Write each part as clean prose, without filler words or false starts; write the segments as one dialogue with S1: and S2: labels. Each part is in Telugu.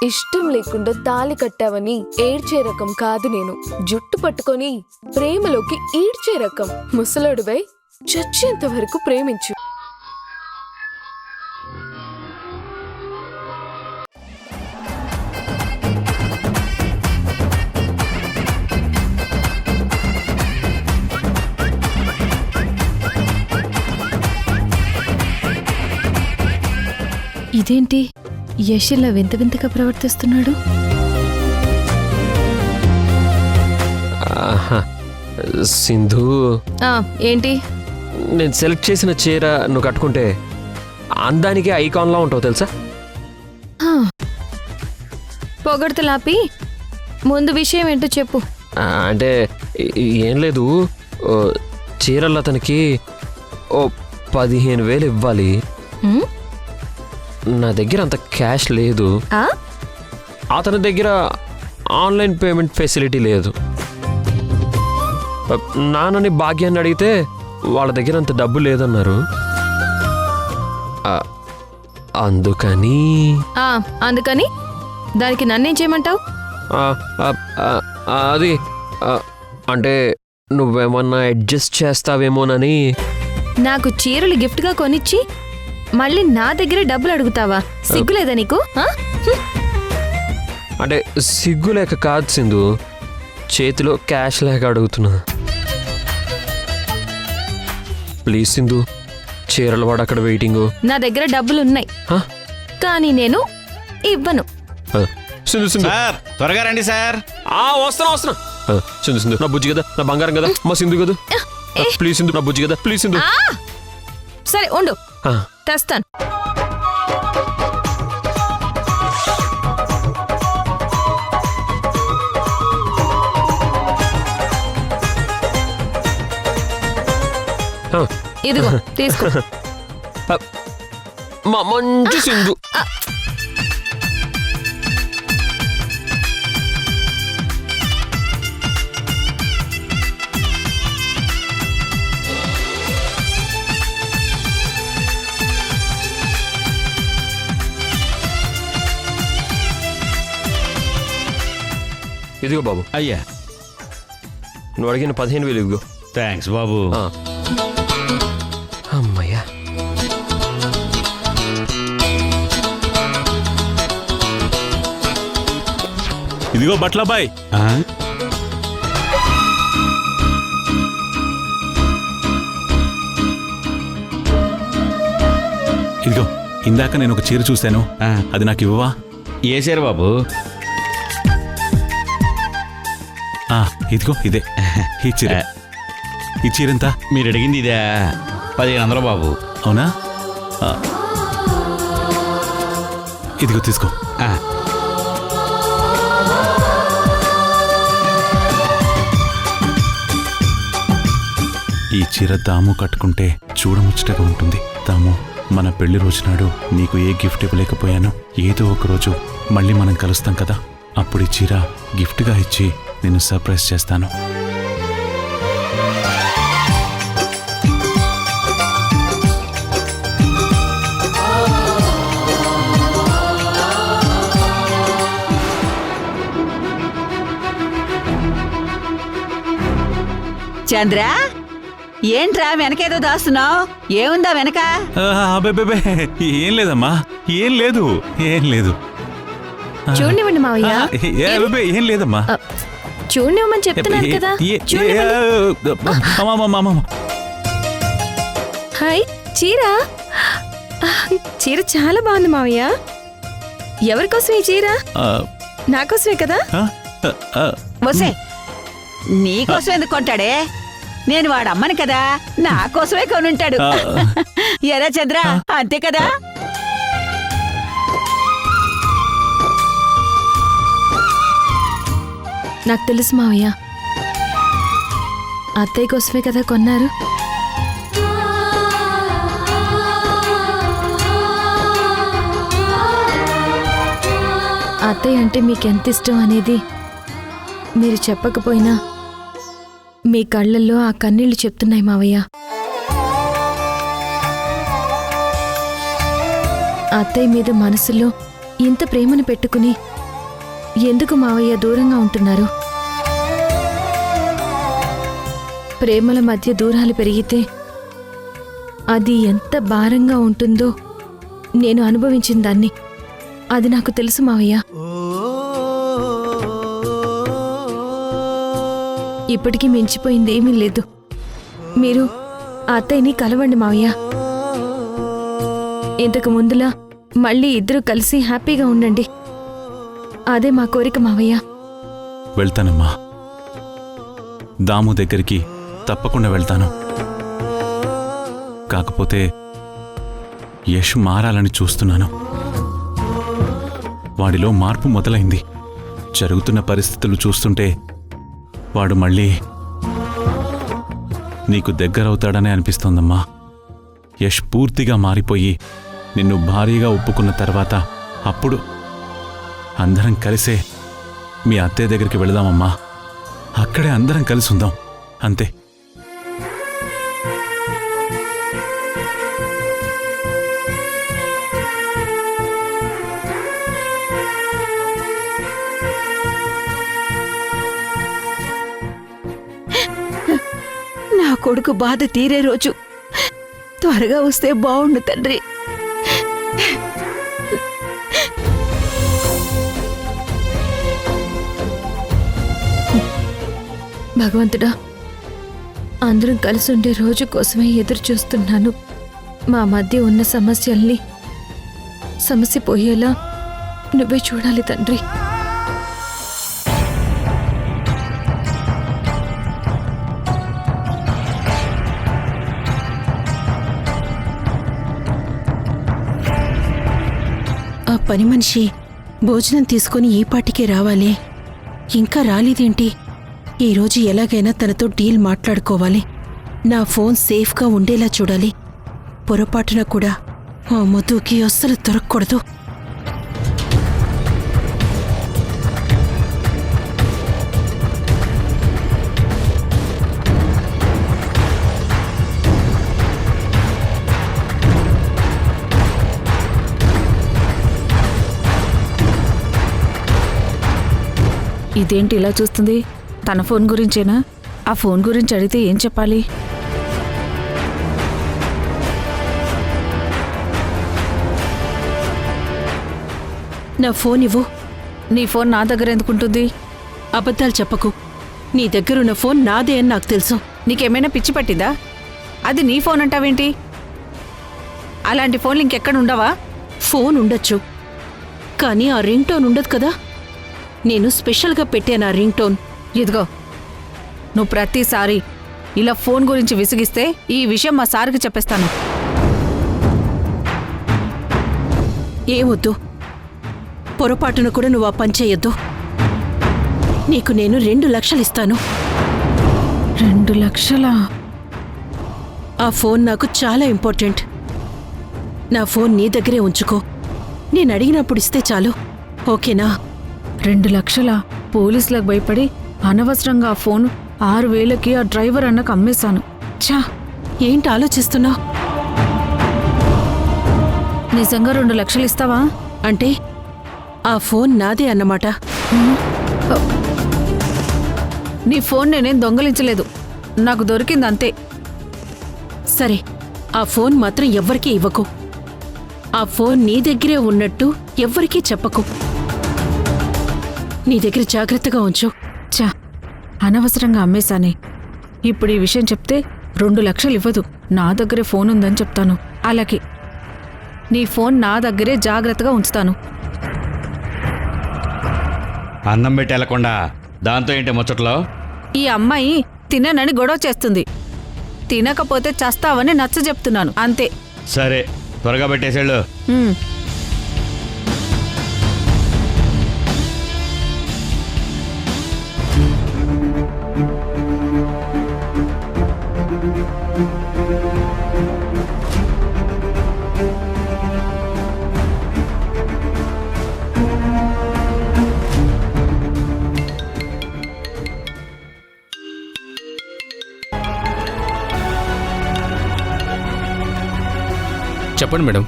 S1: ఇష్టం లేకుండా తాళి కట్టావని ఏడ్చే రకం కాదు నేను. జుట్టు పట్టుకొని ప్రేమలోకి ఈడ్చే రకం. ముసలాడువై చచ్చేంత వరకు ప్రేమించు.
S2: ఇదేంటి యశ్ ఇలా వింత వింతగా ప్రవర్తిస్తున్నాడు?
S3: సింధు,
S2: ఏంటి?
S3: నేను సెలెక్ట్ చేసిన చీర నువ్వు కట్టుకుంటే అందానికి ఐకాన్లా ఉంటావు తెలుసా?
S2: పొగడ్తలాపి ముందు విషయం ఏంటో చెప్పు.
S3: అంటే ఏం లేదు, చీరలు అతనికి ఓ 15,000 ఇవ్వాలి. నా దగ్గర అంత క్యాష్ లేదు. అతని దగ్గర ఆన్లైన్ పేమెంట్ ఫెసిలిటీ లేదు. నాన్నని భాగ్యాన్ని అడిగితే వాళ్ళ దగ్గర అంత డబ్బు లేదన్నారు. అందుకని
S2: అందుకని దానికి నన్నేం చేయమంటావు?
S3: అది అంటే నువ్వేమన్నా అడ్జస్ట్ చేస్తావేమోనని.
S2: నాకు చీరలు గిఫ్ట్గా కొనిచ్చి మళ్ళీ నా దగ్గర డబ్బులు అడుగుతావా? సిగ్గులేదా నీకు?
S3: అంటే సిగ్గు లేక కాదు సింధు, చేతిలో క్యాష్ లేక అడుగుతున్నా. ప్లీజ్ సింధు, చీరలు వాడు అక్కడ వెయిటింగ్.
S2: నా దగ్గర డబ్బులున్నాయి కానీ నేను ఇవ్వను.
S3: సింధు సింధు
S4: సార్, త్వరగా రండి సార్.
S3: వస్తున్నా. సింధు సింధు, నా బుజ్జి కదా, నా బంగారం కదా, మా సింధు కదా. ప్లీజ్ సింధు, నా బుజ్జి కదా, ప్లీజ్ సింధు.
S2: సరే ఉండు, తెస్తాను. ఇదిగో తీసుకో.
S3: మంచి సింధు. ఇదిగో బాబు.
S4: అయ్యా,
S3: నువ్వు అడిగిన 15,000 ఇదిగో.
S4: థ్యాంక్స్ బాబు.
S3: అమ్మయ్యా.
S4: ఇదిగో బట్లబాయ్.
S5: ఇదిగో, ఇందాక నేను ఒక చీర చూశాను, అది నాకు ఇవ్వవా?
S4: ఏ చీర బాబు?
S5: ఇదిగో ఇదే ఈ చీర. ఈ చీర ఎంత?
S4: మీరు అడిగింది ఇదే, 1500 బాబు.
S5: అవునా? ఇదిగో తీసుకో. ఈ చీర దాము కట్టుకుంటే చూడముచ్చటగా ఉంటుంది. దాము, మన పెళ్లి రోజునాడు నీకు ఏ గిఫ్ట్ ఇవ్వలేకపోయాను. ఏదో ఒక రోజు మళ్ళీ మనం కలుస్తాం కదా, అప్పుడు ఈ చీర గిఫ్ట్గా ఇచ్చి నేను సర్ప్రైజ్ చేస్తాను.
S6: చంద్ర, ఏంట్రా వెనకేదో దాస్తున్నావు? ఏముందా వెనక?
S5: ఏం లేదమ్మా, ఏం లేదు, ఏం లేదు.
S2: చూడండి మావయ్య.
S5: ఏం లేదమ్మా,
S2: చూడనివ్వమని చెప్తున్నాను కదా. హాయ్, చీర చీర చాలా బాగుంది మావయ్య. ఎవరికోసం ఈ చీర? నాకోసమే కదా.
S6: వసే, నీకోసం ఎందుకు కొంటాడే? నేను వాడమ్మని కదా, నా కోసమే కొనుంటాడు. ఎరా చంద్ర, అంతే కదా?
S2: నాకు తెలుసు మావయ్య, అత్తయ్య కోసమే కదా కొన్నారు. అత్తయ్య అంటే మీకెంత ఇష్టం అనేది మీరు చెప్పకపోయినా మీ కళ్ళల్లో ఆ కన్నీళ్లు చెప్తున్నాయి మావయ్య. అత్తయ్య మీద మనసులో ఇంత ప్రేమను పెట్టుకుని ఎందుకు మావయ్య దూరంగా ఉంటున్నారు? ప్రేమల మధ్య దూరాలు పెరిగితే అది ఎంత భారంగా ఉంటుందో నేను అనుభవించిన దాన్ని. అది నాకు తెలుసు మావయ్య. ఇప్పటికీ మించిపోయిందేమీ లేదు. మీరు ఆ అత్తయ్యని కలవండి మావయ్య. ఇంతకు ముందులా మళ్ళీ ఇద్దరు కలిసి హ్యాపీగా ఉండండి. అదే మా కోరిక మావయ్య.
S5: వెళ్తానమ్మా. దాము దగ్గరికి తప్పకుండా వెళ్తాను. కాకపోతే యష్ మారాలని చూస్తున్నాను. వాడిలో మార్పు మొదలైంది. జరుగుతున్న పరిస్థితులు చూస్తుంటే వాడు మళ్ళీ నీకు దగ్గరవుతాడనే అనిపిస్తోందమ్మా. యష్ పూర్తిగా మారిపోయి నిన్ను భారీగా ఒప్పుకున్న తర్వాత అప్పుడు అందరం కలిసే మీ అత్తయ్య దగ్గరికి వెళదామమ్మా. అక్కడే అందరం కలిసి ఉందాం, అంతే.
S6: నా కొడుకు బాధ తీరే రోజు త్వరగా వస్తే బావుండు తండ్రి.
S2: భగవంతుడా, అందరం కలిసి ఉండే రోజు కోసమే ఎదురు చూస్తున్నాను. మా మధ్య ఉన్న సమస్య పోయేలా నువ్వే చూడాలి తండ్రి.
S7: ఆ పని మనిషి భోజనం తీసుకుని ఈ పాటికే రావాలి. ఇంకా రాలేదేంటి? ఈరోజు ఎలాగైనా తనతో డీల్ మాట్లాడుకోవాలి. నా ఫోన్ సేఫ్గా ఉండేలా చూడాలి. పొరపాటున కూడా ఆ మధుకి అస్సలు దొరకకూడదు.
S8: ఇదేంటి ఇలా చూస్తుంది? తన ఫోన్ గురించేనా? ఆ ఫోన్ గురించి అడిగితే ఏం చెప్పాలి?
S7: నా ఫోన్ ఇవ్వు.
S8: నీ ఫోన్ నా దగ్గర ఎందుకుంటుంది?
S7: అబద్ధాలు చెప్పకు. నీ దగ్గరున్న ఫోన్ నాదే అని నాకు తెలుసు.
S8: నీకేమైనా పిచ్చి పట్టిందా? అది నీ ఫోన్ అంటావేంటి? అలాంటి ఫోన్లు ఇంకెక్కడ ఉండవా?
S7: ఫోన్ ఉండొచ్చు, కానీ ఆ రింగ్ టోన్ ఉండదు కదా. నేను స్పెషల్గా పెట్టాను ఆ రింగ్ టోన్.
S8: ఇదిగో, నువ్వు ప్రతిసారి ఇలా ఫోన్ గురించి విసిగిస్తే ఈ విషయం మా సార్కి చెప్పేస్తాను.
S7: ఏమొద్దు, పొరపాటున కూడా నువ్వు ఆ పని చేయొద్దు. నీకు నేను 2 లక్షలు ఇస్తాను.
S8: 2 లక్షలా?
S7: ఆ ఫోన్ నాకు చాలా ఇంపార్టెంట్. నా ఫోన్ నీ దగ్గరే ఉంచుకో. నేను అడిగినప్పుడు ఇస్తే చాలు, ఓకేనా?
S8: 2 లక్షలా? పోలీసులకు భయపడి అనవసరంగా ఆ ఫోన్ 6,000కి ఆ డ్రైవర్ అన్నకు అమ్మేశాను. ఛా!
S7: ఏంటి ఆలోచిస్తున్నావు?
S8: నిజంగా 2 లక్షలు ఇస్తావా?
S7: అంటే ఆ ఫోన్ నాదే అన్నమాట.
S8: నీ ఫోన్ నేనేం దొంగలించలేదు, నాకు దొరికింది అంతే.
S7: సరే, ఆ ఫోన్ మాత్రం ఎవ్వరికీ ఇవ్వకు. ఆ ఫోన్ నీ దగ్గరే ఉన్నట్టు ఎవ్వరికీ చెప్పకు. నీ దగ్గర జాగ్రత్తగా ఉంచు.
S8: ఛా! అనవసరంగా అమ్మేశానే. ఇప్పుడు ఈ విషయం చెప్తే 2 లక్షలు ఇవ్వదు. నా దగ్గరే ఫోన్ ఉందని చెప్తాను. అలాగే నీ ఫోన్ నా దగ్గరే జాగ్రత్తగా ఉంచుతాను.
S4: అన్నం పెట్టి వెళ్ళకుండా దాంతో ఏంటి ముచ్చట్లో?
S8: ఈ అమ్మాయి తిననని గొడవ చేస్తుంది. తినకపోతే చస్తావని నచ్చ చెప్తున్నాను అంతే.
S4: సరే, త్వరగా పెట్టేసేళ్ళు.
S8: ఉమ్.
S3: చెప్పండి మేడం.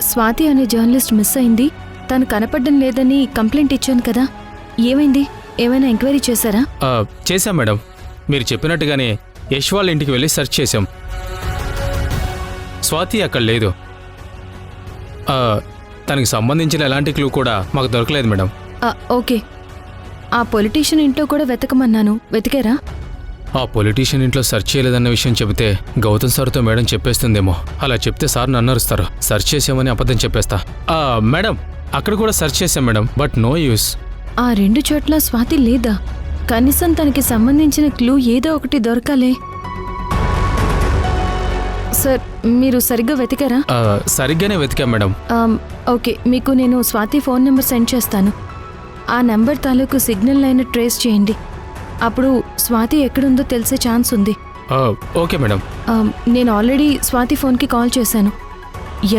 S2: స్వాతి అనే జర్నలిస్ట్ మిస్ అయింది. తను కనపడడం లేదని కంప్లైంట్ ఇచ్చాను కదా, ఏమైంది? ఏమైనా ఎంక్వైరీ చేశారా?
S9: చేశాం మేడం. మీరు చెప్పినట్టుగానే యశ్ వాళ్ళ ఇంటికి వెళ్ళి సెర్చ్ చేశాం. స్వాతి అక్కడ లేదు. తనకి సంబంధించిన ఎలాంటి క్లూ కూడా మాకు దొరకలేదు మేడం.
S2: ఓకే. ఆ పొలిటీషియన్ ఇంట్లో కూడా వెతకమన్నాను, వెతికారా?
S9: ఆ పొలిటీషియన్ ఇంట్లో సెర్చ్ చేయలేదన్న విషయం చెబితే గౌతమ్ సార్తో మేడం చెప్పేస్తుందేమో. అలా చెప్తే సార్ నన్ను అరుస్తారు. సెర్చ్ చేసామని అబద్ధం చెప్పేస్తా. మేడం, అక్కడ కూడా సెర్చ్ చేశాం మేడం, బట్ నో యూస్.
S2: ఆ 2 చోట్ల స్వాతి లేదా? కనీసం తనకి సంబంధించిన క్లూ ఏదో ఒకటి దొరకాలే. సార్, మీరు సరిగ్గా వెతికారా?
S9: సరిగ్గానే వెతికాం మేడం.
S2: ఓకే, మీకు నేను స్వాతి ఫోన్ నెంబర్ సెండ్ చేస్తాను. ఆ నెంబర్ తాలూకు సిగ్నల్ లైన్ ట్రేస్ చేయండి. అప్పుడు స్వాతి ఎక్కడుందో తెలిసే ఛాన్స్ ఉంది.
S9: Okay madam.
S2: నేను ఆల్రెడీ స్వాతి ఫోన్కి కాల్ చేశాను.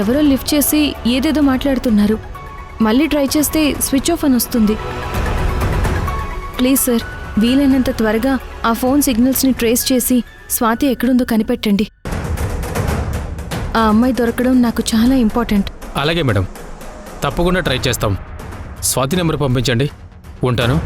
S2: ఎవరో లిఫ్ట్ చేసి ఏదేదో మాట్లాడుతున్నారు. మళ్ళీ ట్రై చేస్తే స్విచ్ ఆఫ్ అని వస్తుంది. ప్లీజ్ సార్, వీలైనంత త్వరగా ఆ ఫోన్ సిగ్నల్స్ని ట్రేస్ చేసి స్వాతి ఎక్కడుందో కనిపెట్టండి. ఆ అమ్మాయి దొరకడం నాకు చాలా ఇంపార్టెంట్.
S9: అలాగే మేడం, తప్పకుండా ట్రై చేస్తాం. స్వాతి నెంబర్ పంపించండి. ఉంటాను.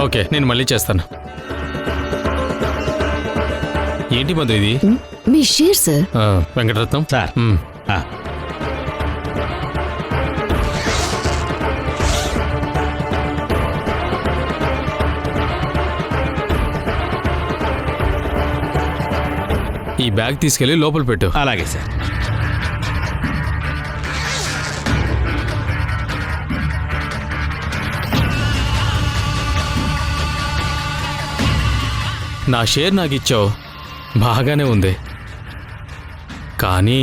S9: ఓకే, నేను మళ్ళీ చేస్తాను. ఏంటి మధు ఇది?
S6: మీ షేర్ సార్.
S9: వెంకటరత్నం
S4: సార్.
S9: ఈ బ్యాగ్ తీసుకెళ్లి లోపల పెట్టు.
S4: అలాగే సార్.
S9: నా షేర్ నాకు ఇచ్చావు, బాగానే ఉంది. కానీ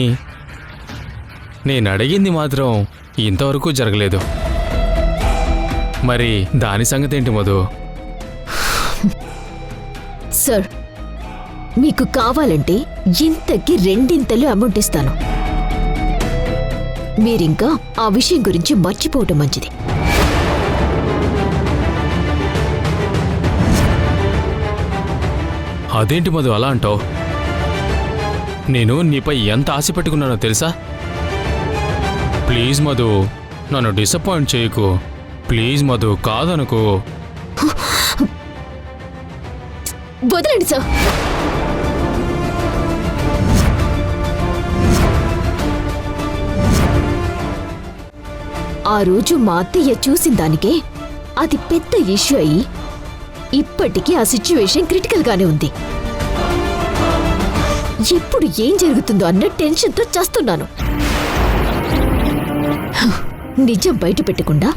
S9: నేను అడిగింది మాత్రం ఇంతవరకు జరగలేదు. మరి దాని సంగతి ఏంటి మధు?
S6: సార్, మీకు కావాలంటే ఇంతకి 2 అమౌంట్ ఇస్తాను. మీరింకా ఆ విషయం గురించి మర్చిపోవటం మంచిది.
S9: అదేంటి మధు అలా అంటావు? నేను నీపై ఎంత ఆశ పెట్టుకున్నానో తెలుసా? ప్లీజ్ మధు, నన్ను డిసప్పాయింట్ చేయకు. ప్లీజ్ మధు, కాదనుకో.
S6: వదలండి సార్. ఆ రోజు మా అత్తయ్య చూసిన దానికే అది పెద్ద ఇష్యూ అయ్యి ఇప్పటికీ ఆ సిచ్యువేషన్ క్రిటికల్ గానే ఉంది. ఎప్పుడు ఏం జరుగుతుందో అన్న టెన్షన్తో చస్తున్నాను. నిజం బయట పెట్టకుండా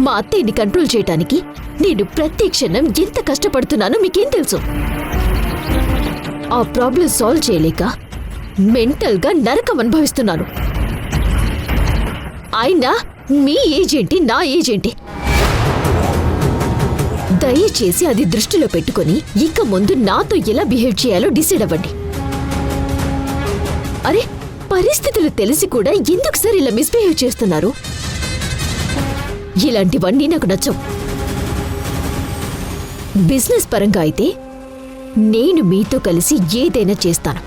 S6: మా అత్తయ్యని కంట్రోల్ చేయడానికి నేను ప్రతి క్షణం ఎంత కష్టపడుతున్నానో మీకేం తెలుసు? ఆ ప్రాబ్లం సాల్వ్ చేయలేక మెంటల్గా నరకం అనుభవిస్తున్నాను. అయినా మీ ఏజ్ ఏంటి, నా ఏజ్ ఏంటి? దయచేసి అది దృష్టిలో పెట్టుకొని ఇక ముందు నాతో ఎలా బిహేవ్ చేయాలో డిసైడ్ అవ్వండి. అరే, పరిస్థితులు తెలిసి కూడా ఎందుకు సార్ ఇలా మిస్బిహేవ్ చేస్తున్నారు? ఇలాంటివన్నీ నాకు నచ్చవు. బిజినెస్ పరంగా అయితే నేను మీతో కలిసి ఏదైనా చేస్తాను.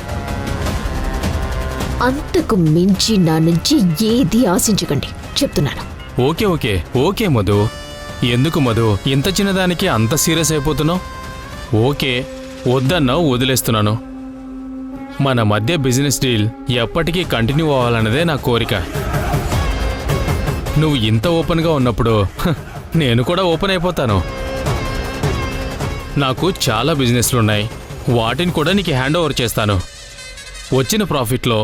S6: అంతకు మించి నా నుంచి ఏది ఆశించకండి, చెప్తున్నాను.
S9: Okay okay okay Madhu. ఎందుకు మధు ఇంత చిన్నదానికి అంత సీరియస్ అయిపోతున్నావు? ఓకే, వద్దన్నావు, వదిలేస్తున్నాను. మన మధ్య బిజినెస్ డీల్ ఎప్పటికీ కంటిన్యూ అవ్వాలన్నదే నా కోరిక. నువ్వు ఇంత ఓపెన్గా ఉన్నప్పుడు నేను కూడా ఓపెన్ అయిపోతాను. నాకు చాలా బిజినెస్లున్నాయి, వాటిని కూడా నీకు హ్యాండ్ ఓవర్ చేస్తాను. వచ్చిన ప్రాఫిట్లో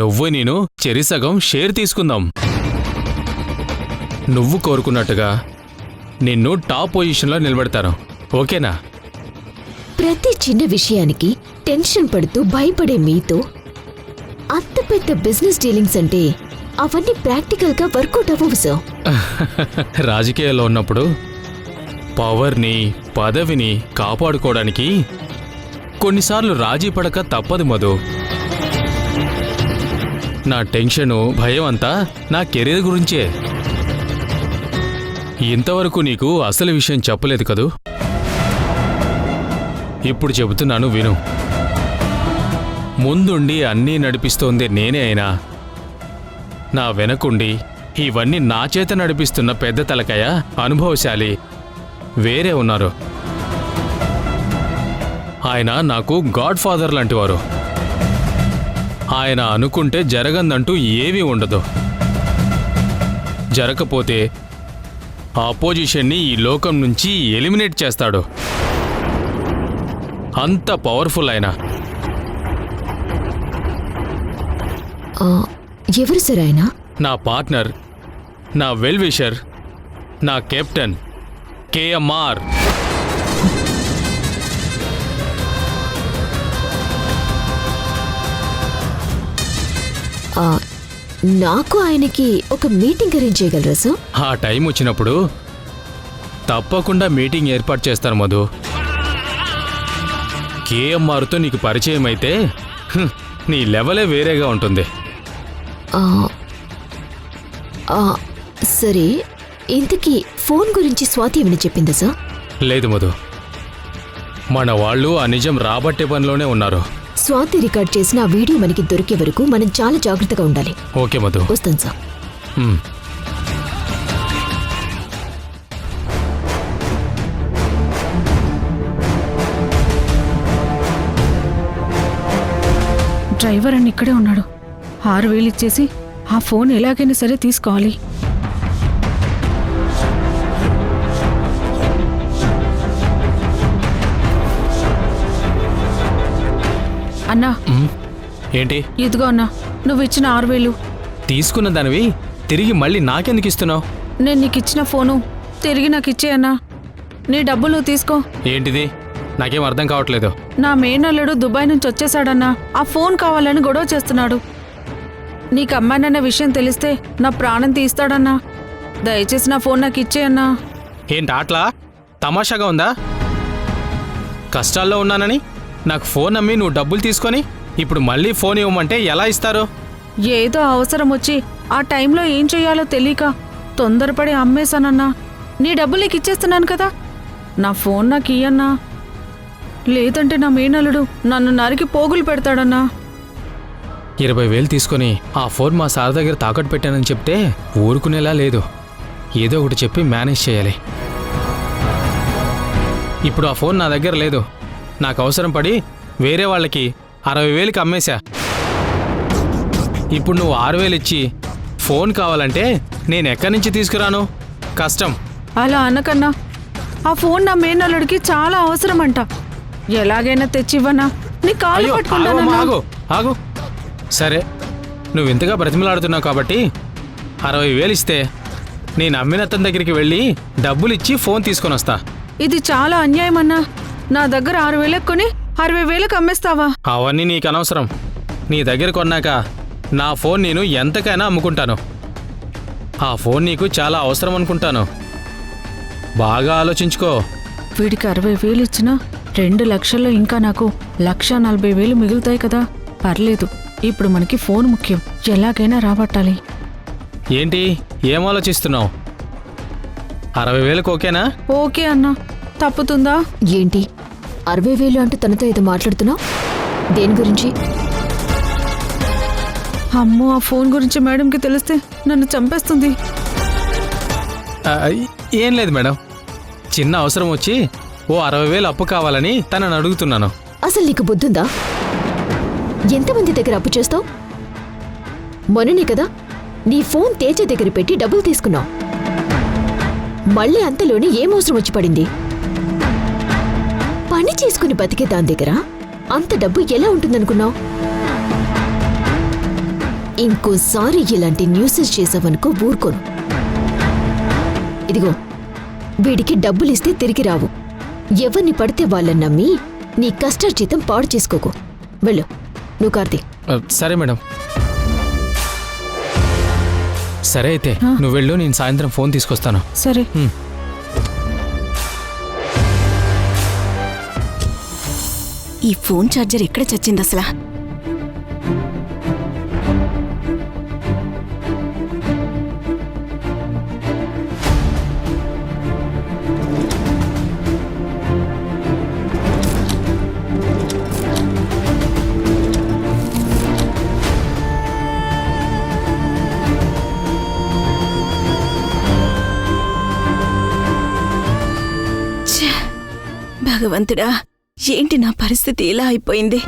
S9: నువ్వు నేను చెరిసగం షేర్ తీసుకుందాం. నువ్వు కోరుకున్నట్టుగా నిన్ను టాప్ పొజిషన్లో నిలబెడతాను, ఓకేనా?
S6: ప్రతి చిన్న విషయానికి టెన్షన్ పడుతూ భయపడే మీతో అంత పెద్ద బిజినెస్ డీలింగ్స్ అంటే అవన్నీ ప్రాక్టికల్గా వర్కౌట్ అవ్వవు సార్.
S9: రాజకీయాల్లో ఉన్నప్పుడు పవర్ని, పదవిని కాపాడుకోవడానికి కొన్నిసార్లు రాజీ పడక తప్పదు మధు. నా టెన్షను, భయం అంతా నా కెరీర్ గురించే. ఇంతవరకు నీకు అసలు విషయం చెప్పలేదు కదూ? ఇప్పుడు చెబుతున్నాను విను. ముందుండి అన్నీ నడిపిస్తోంది నేనే అయినా నా వెనకుండి ఇవన్నీ నా చేత నడిపిస్తున్న పెద్ద తలకాయ అనుభవశాలి వేరే ఉన్నారు. ఆయన నాకు గాడ్ ఫాదర్ లాంటివారు. ఆయన అనుకుంటే జరగందంటూ ఏమీ ఉండదు. జరగకపోతే ఆపోజిషన్ని ఈ లోకం నుంచి ఎలిమినేట్ చేస్తాడు. అంత పవర్ఫుల్ ఆయన.
S6: ఎవరు సార్ ఆయన?
S9: నా పార్ట్నర్, నా వెల్ విషర్, నా కెప్టెన్ కేఎంఆర్.
S6: నాకు ఆయనకి ఒక మీటింగ్ అరేంజ్ చేయగలరా సార్?
S9: ఆ టైం వచ్చినప్పుడు తప్పకుండా మీటింగ్ ఏర్పాటు చేస్తాను మధు. కేఎంఆర్తో నీకు పరిచయం అయితే నీ లెవలే వేరేగా ఉంటుంది.
S6: సరే, ఇంతకీ ఫోన్ గురించి స్వాతి ఏమైనా చెప్పిందా సార్?
S9: లేదు మధు, మన వాళ్ళు ఆ నిజం రాబట్టే పనిలోనే ఉన్నారు.
S6: స్వాతి రికార్డ్ చేసిన ఆ వీడియో మనకి దొరికే వరకు మనం చాలా జాగ్రత్తగా ఉండాలి.
S9: ఓకే మధు,
S6: వస్తాను సార్.
S8: డ్రైవర్ అని ఇక్కడే ఉన్నాడు. 6,000 ఇచ్చేసి ఆ ఫోన్ ఎలాగైనా సరే తీసుకోవాలి. అన్నా,
S9: ఏంటి?
S8: ఇదిగో అన్నా, నువ్వు ఇచ్చిన 6,000.
S9: తీసుకున్న దానివి తిరిగి మళ్ళీ నాకెందుకు ఇస్తున్నావు?
S8: నేను నీకు ఇచ్చిన ఫోను తిరిగి నాకు ఇచ్చేయన్నా. నీ డబ్బులు నువ్వు తీసుకో.
S9: ఏంటిది? నాకేం అర్థం కావట్లేదు.
S8: నా మేనల్లుడు దుబాయ్ నుంచి వచ్చేసాడన్నా. ఆ ఫోన్ కావాలని గొడవ చేస్తున్నాడు. నీకు అమ్మాయినన్న విషయం తెలిస్తే నా ప్రాణం తీస్తాడన్నా. దయచేసి నా ఫోన్ నాకు ఇచ్చేయన్నా.
S9: ఏంటి ఆటలా? తమాషాగా ఉందా? కష్టాల్లో ఉన్నానని నాకు ఫోన్ అమ్మి నువ్వు డబ్బులు తీసుకొని ఇప్పుడు మళ్ళీ ఫోన్ ఇవ్వమంటే ఎలా ఇస్తారు?
S8: ఏదో అవసరం వచ్చి ఆ టైంలో ఏం చెయ్యాలో తెలియక తొందరపడి అమ్మేశానన్నా. నీ డబ్బులు నీకు ఇచ్చేస్తున్నాను కదా, నా ఫోన్ నాకు ఇయ్యన్నా. లేదంటే నా మేనల్లుడు నన్ను నరికి పోగులు పెడతాడన్నా.
S9: 20,000 తీసుకొని ఆ ఫోన్ మా సార్ దగ్గర తాకట్టు పెట్టానని చెప్తే ఊరుకునేలా లేదు. ఏదో ఒకటి చెప్పి మేనేజ్ చేయాలి. ఇప్పుడు ఆ ఫోన్ నా దగ్గర లేదు. నాకు అవసరం పడి వేరే వాళ్ళకి 60,000కి అమ్మేశా. ఇప్పుడు నువ్వు 6,000 ఇచ్చి ఫోన్ కావాలంటే నేను ఎక్కడి నుంచి తీసుకురాను? కష్టం.
S8: అలా అనకన్నా. ఆ ఫోన్ నా మేనల్లుడికి చాలా అవసరం అంట. ఎలాగైనా తెచ్చివ్వనా? నీ కాళ్ళు
S9: అయ్యో,
S8: పట్టుకుంటానన్నా.
S9: ఆగు ఆగు. సరే, నువ్వు ఇంతగా బ్రతిమలాడుతున్నావు కాబట్టి 60,000 ఇస్తే నేను అమ్మిన అతని దగ్గరికి వెళ్ళి డబ్బులు ఇచ్చి ఫోన్ తీసుకొని వస్తా.
S8: ఇది చాలా అన్యాయం అన్నా. నా దగ్గర 6,000 కొని 60,000కి అమ్మేస్తావా?
S9: అవన్నీ నీకు అనవసరం. నీ దగ్గర కొన్నాక నా ఫోన్ నేను ఎంతకైనా అమ్ముకుంటాను. ఆ ఫోన్ నీకు చాలా అవసరం అనుకుంటాను. బాగా ఆలోచించుకో.
S8: వీడికి 60,000 ఇచ్చినా 2 లక్షల్లో ఇంకా నాకు 1,40,000 మిగులుతాయి కదా. పర్లేదు, ఇప్పుడు మనకి ఫోన్ ముఖ్యం. ఎలాగైనా రాబట్టాలి.
S9: ఏంటి ఏం ఆలోచిస్తున్నావు? 60,000కి ఓకేనా?
S8: ఓకే అన్నా. తప్పుతుందా?
S6: ఏంటి 60,000 అంటూ తనతో ఏదో మాట్లాడుతున్నావు? దేని గురించి?
S8: అమ్మో, ఆ ఫోన్ గురించి మేడంకి తెలిస్తే నన్ను చంపేస్తుంది.
S9: ఏం లేదు మేడం, చిన్న అవసరం వచ్చి ఓ 60,000 అప్పు కావాలని తనని అడుగుతున్నాను.
S6: అసలు నీకు బుద్ధుందా? ఎంతమంది దగ్గర అప్పు చేస్తావు? మొన్ననే కదా నీ ఫోన్ తేజ దగ్గర పెట్టి డబ్బులు తీసుకున్నావు. మళ్ళీ అంతలోనే ఏం అవసరం వచ్చి పడింది? పని చేసుకుని బతికే దాని దగ్గర అంత డబ్బు ఎలా ఉంటుందనుకున్నావు? ఇంకోసారి ఇలాంటి న్యూసెస్ చేసావనుకో ఊరుకోను. ఇదిగో, వీడికి డబ్బులిస్తే తిరిగి రావు. ఎవరిని పడితే వాళ్ళని నమ్మి నీ కష్టార్జితం పాడు చేసుకోకు. వెళ్ళు. నువ్వు కార్తీ.
S9: సరే మేడం. సరే అయితే నువ్వు వెళ్ళు, నేను సాయంత్రం ఫోన్ తీసుకొస్తాను.
S8: సరే.
S7: ఈ ఫోన్ ఛార్జర్ ఎక్కడ చచ్చింది అసలా? భగవంతుడా, ఏంటి నా పరిస్థితి ఇలా అయిపోయింది?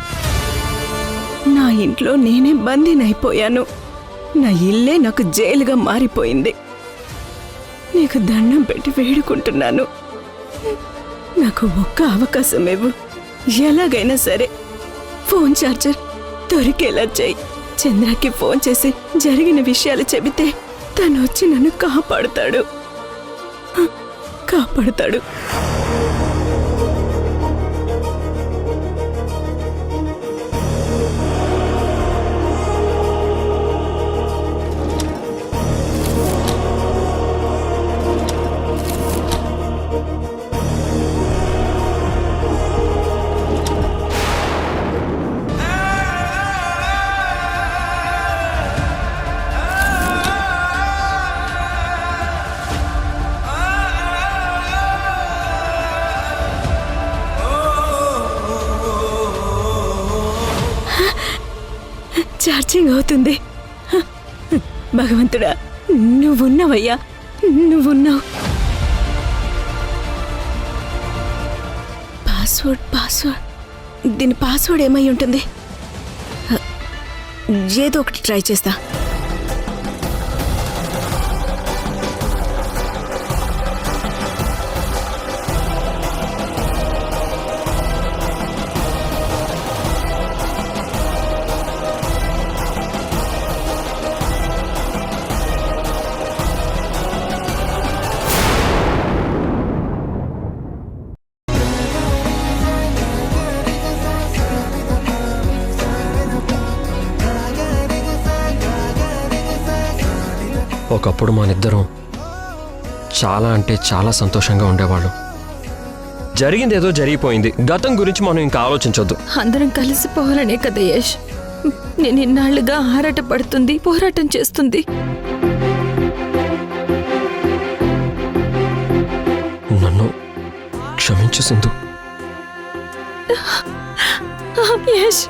S7: నా ఇంట్లో నేనే బందీనైపోయాను. నా ఇల్లే నాకు జైలుగా మారిపోయింది. నీకు దండం పెట్టి వేడుకుంటున్నాను, నాకు ఒక్క అవకాశం ఇవ్వు. ఎలాగైనా సరే ఫోన్ ఛార్జర్ దొరికేలా చెయ్యి. చంద్రకి ఫోన్ చేసి జరిగిన విషయాలు చెబితే తను వచ్చి నన్ను కాపాడుతాడు. ఛార్జింగ్ అవుతుంది. భగవంతుడా, నువ్వున్నావయ్యా, నువ్వున్నావు. పాస్వర్డ్ దీని పాస్వర్డ్ ఏమై ఉంటుంది? ఏదో ఒకటి ట్రై చేస్తా.
S3: ఒకప్పుడు మనిద్దరం చాలా అంటే చాలా సంతోషంగా ఉండేవాళ్ళం. జరిగింది ఏదో జరిగిపోయింది. గతం గురించి మనం ఇంకా ఆలోచించొద్దు.
S2: అందరం కలిసిపోవాలనే కదా యష్ నేను ఇన్నాళ్లుగా ఆరాట పడుతుంది, పోరాటం చేస్తుంది.
S3: నన్ను క్షమించు సింధు.
S2: యష్